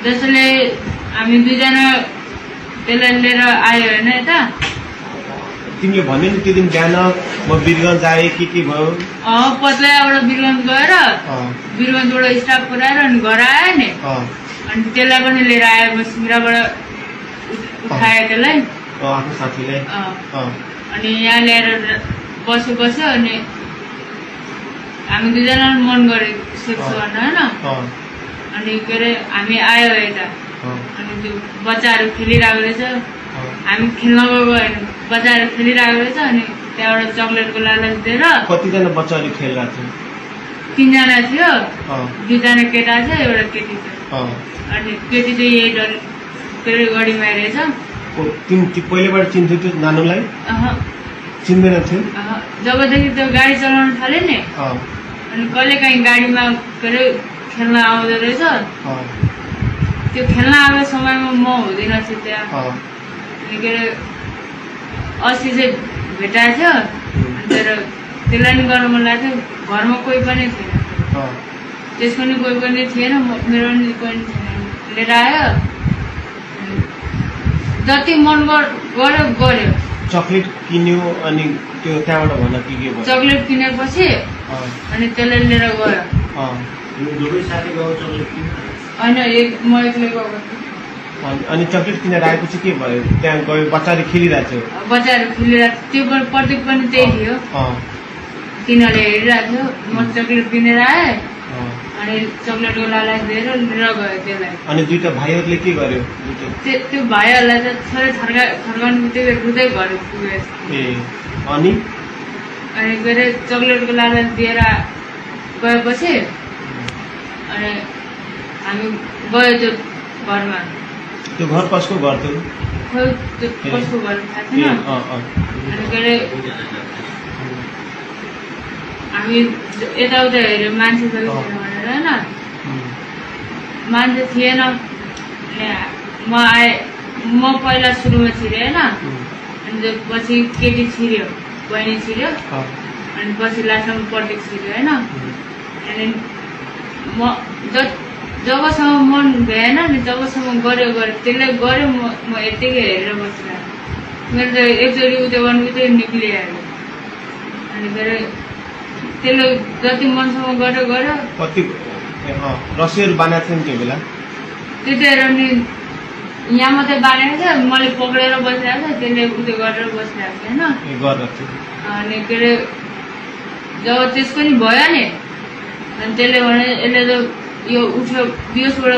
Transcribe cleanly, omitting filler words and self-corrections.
त्यसले हामी दुईजना त्यसलाई लिएर आयो होइन यता। तिमीले भन्यो नि त्यो दिन बिहान म वीरगञ्ज आएँ के भयो? पत्लाबाट वीरगञ्ज गएर वीरगञ्जबाट स्टाफ पुऱ्याएर अनि घर आयो नि। अनि त्यसलाई पनि लिएर आयो, म सिङ्गराबाट उठायो त्यसलाई, आफ्नो साथीलाई। अनि यहाँ ल्याएर बस्यो अनि हामी दुईजना मन गरे सेक्स गर्न होइन। अनि के अरे हामी आयो यता, अनि त्यो बच्चाहरू खेलिरहेको रहेछ, हामी खेल्न गएको होइन, बच्चाहरू खेलिरहेको रहेछ। अनि त्यहाँबाट चक्लेटको लालच दिएर कतिजना बच्चाहरू खेलिरहेको थियो? 3 जना थियो, 2 जना केटा थियो, एउटा केटी थियो। अनि केटी चाहिँ यही डर के अरे गढीमा रहेछ। पहिलेबाट चिन्थ्यो त्यो नानुलाई? चिन्दैन थियो। जबदेखि त्यो गाडी चलाउन थाल्यो नि, अनि कहिले काहीँ गाडीमा के अरे खेल्न आउँदो रहेछ। त्यो खेल्न आएको समयमा म हुँदैन थिएँ त्यहाँ। अनि के अरे अस्ति चाहिँ भेटाएको थियो, तर त्यसलाई नि गर्न मन लाग्थ्यो। घरमा कोही पनि थिएन, त्यसको नि कोही पनि थिएन, मेरो नि कोही पनि थिएन। लिएर आयो, जति मन गर्यो। चक्लेट किन्यो अनि त्यो त्यहाँबाट भन के भयो? चक्लेट किनेपछि अनि त्यसलाई लिएर गयो। होइन, म एक्लै गएको थिएँ। अनि चक्लेट किनेर आएपछि के भयो? त्यहाँ गयो, बच्चाहरू खेलिरहेको थियो। बच्चाहरू खेलिरहेको थियो, त्यो प्रतीक पनि त्यही थियो। तिनीहरूले हेरिरहेको थियो। म चक्लेट किनेर आएँ, अनि चक्लेटको लालच दिएर लिएर गयो त्यसलाई। अनि दुईटा भाइहरूले के गर्यो? त्यो भाइहरूलाई त थोरै थर्काउनु बित्तिकै रुँदै घर पुग्यो। अनि के अरे चक्लेटको लालच दिएर गएपछि अनि हामी गयो त्यो घरमा। त्यो घर कसको घर थियो? खोइ त्यो कसको घर थाहा छैन। अनि के अरे हामी यताउता हेऱ्यो, मान्छे छैन भनेर होइन, मान्छे थिएन। म आएँ, म पहिला सुरुमा छिरेँ होइन। अनि पछि केटी छिर्यो, बहिनी छिर्यो, अनि पछि लास्टमा प्रतीक छिर्यो होइन। अनि म जबसम्म मन भएन नि तबसम्म गऱ्यो त्यसले गऱ्यो। म यत्तिकै हेरेर बसिरहेको। मेरो त एकचोटि उयो गर्नु बित्तिकै निक्लिहाल्यो। अनि के अरे त्यसले जति मनसम्म गऱ्यो। कति रस्सीहरू बाँधेको थियो नि त्यो बेला? त्यतिखेर नि यहाँ मात्रै बाँधेको थियो, मैले पक्रेर बसिरहेको थिएँ, त्यसले उयो गरेर बसिरहेको थिएँ होइन। अनि के अरे जब त्यसको नि भयो नि, अनि त्यसले भने यसले त यो उठ्यो, बिहोसबाट